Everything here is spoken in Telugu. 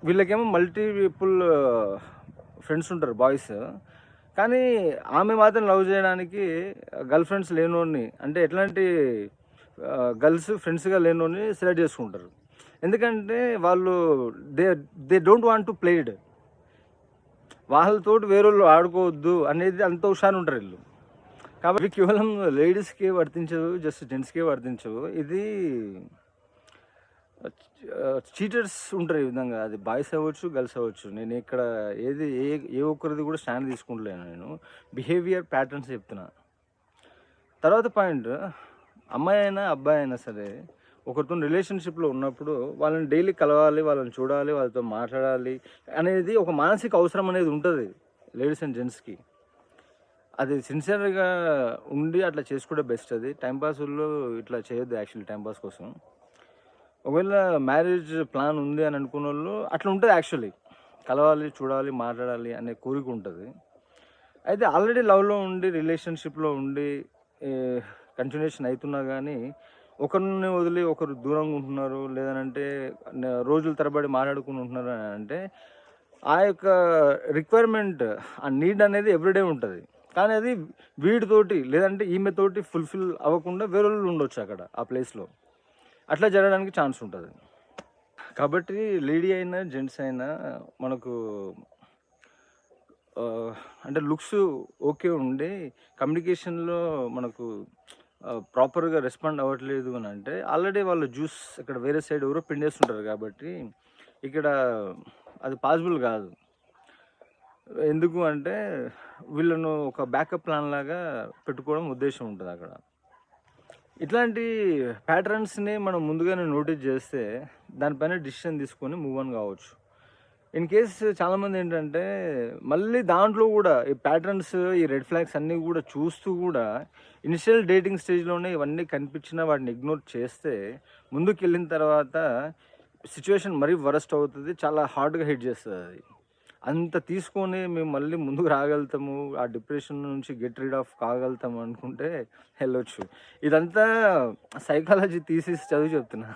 వీళ్ళకేమో మల్టిపుల్ ఫ్రెండ్స్ ఉంటారు బాయ్స్. కానీ ఆమె మాత్రం లవ్ చేయడానికి గర్ల్ ఫ్రెండ్స్ లేనోడిని, అంటే ఎట్లాంటి గర్ల్స్ ఫ్రెండ్స్గా లేనోడిని సెలెక్ట్ చేసుకుంటారు. ఎందుకంటే వాళ్ళు they they don't want to played. వాళ్ళతోటి వేరేళ్ళు ఆడుకోవద్దు అనేది అంత హుషారు ఉంటారు వీళ్ళు. కాబట్టి కేవలం లేడీస్కి వర్తించవు, జస్ట్ జెంట్స్కే వర్తించవు. ఇది చీటర్స్ ఉంటారు ఈ విధంగా. అది బాయ్స్ అవ్వచ్చు, గర్ల్స్ అవ్వచ్చు. నేను ఇక్కడ ఏది ఏ ఒక్కరిది కూడా స్టాండ్ తీసుకుంటలేను. నేను బిహేవియర్ ప్యాటర్న్స్ చెప్తున్నా. తర్వాత పాయింట్, అమ్మాయి అయినా అబ్బాయి అయినా సరే ఒకరితో రిలేషన్షిప్లో ఉన్నప్పుడు వాళ్ళని డైలీ కలవాలి, వాళ్ళని చూడాలి, వాళ్ళతో మాట్లాడాలి అనేది ఒక మానసిక అవసరం అనేది ఉంటుంది లేడీస్ అండ్ జెంట్స్కి. అది సిన్సియర్గా ఉండి అట్లా చేసుకుంటే బెస్ట్. అది టైంపాస్లో ఇట్లా చేయొద్దు యాక్చువల్లీ టైంపాస్ కోసం. ఒకవేళ మ్యారేజ్ ప్లాన్ ఉంది అని అనుకున్న వాళ్ళు అట్లా ఉంటుంది యాక్చువల్లీ. కలవాలి, చూడాలి, మాట్లాడాలి అనే కోరిక ఉంటుంది. అయితే ఆల్రెడీ లవ్లో ఉండి రిలేషన్షిప్లో ఉండి కంటిన్యూషన్ అవుతున్నా కానీ ఒకరిని వదిలి ఒకరు దూరంగా ఉంటున్నారు, లేదనంటే రోజుల తరబడి మాట్లాడుకుని ఉంటున్నారు అని అంటే ఆ యొక్క రిక్వైర్మెంట్, ఆ నీడ్ అనేది ఎవ్రీడే ఉంటుంది. కానీ అది వీడితోటి లేదంటే ఈమెతోటి ఫుల్ఫిల్ అవ్వకుండా వేరే వాళ్ళు ఉండొచ్చు అక్కడ ఆ ప్లేస్లో. అట్లా జరగడానికి ఛాన్స్ ఉంటుంది. కాబట్టి లేడీ అయినా జెంట్స్ అయినా మనకు అంటే లుక్స్ ఓకే ఉండి కమ్యూనికేషన్లో మనకు ప్రాపర్గా రెస్పాండ్ అవ్వట్లేదు అని అంటే ఆల్రెడీ వాళ్ళు జ్యూస్ ఇక్కడ వేరే సైడ్ ఎవరో పిండేస్తుంటారు. కాబట్టి ఇక్కడ అది పాసిబుల్ కాదు. ఎందుకు అంటే వీళ్ళను ఒక బ్యాకప్ ప్లాన్ లాగా పెట్టుకోవడం ఉద్దేశం ఉంటుంది అక్కడ. ఇట్లాంటి ప్యాటర్న్స్ని మనం ముందుగానే నోటీస్ చేస్తే దానిపైన డిసిషన్ తీసుకొని మూవ్ ఆన్ కావచ్చు. ఇన్ కేస్ చాలామంది ఏంటంటే మళ్ళీ దాంట్లో కూడా ఈ ప్యాటర్న్స్, ఈ రెడ్ ఫ్లాగ్స్ అన్నీ కూడా చూస్తూ కూడా ఇనిషియల్ డేటింగ్ స్టేజ్లోనే ఇవన్నీ కనిపించినా వాటిని ఇగ్నోర్ చేస్తే ముందుకు వెళ్ళిన తర్వాత సిచ్యువేషన్ మరీ వరస్ట్ అవుతుంది, చాలా హార్డ్గా హిట్ చేస్తుంది. అది అంత తీసుకొని మేము మళ్ళీ ముందుకు రాగలుగుతాము, ఆ డిప్రెషన్ నుంచి గెట్ రీడ్ ఆఫ్ కాగలుగుతాము అనుకుంటే వెళ్ళొచ్చు. ఇదంతా సైకాలజీ థీసిస్ చదివి చెప్తున్నా.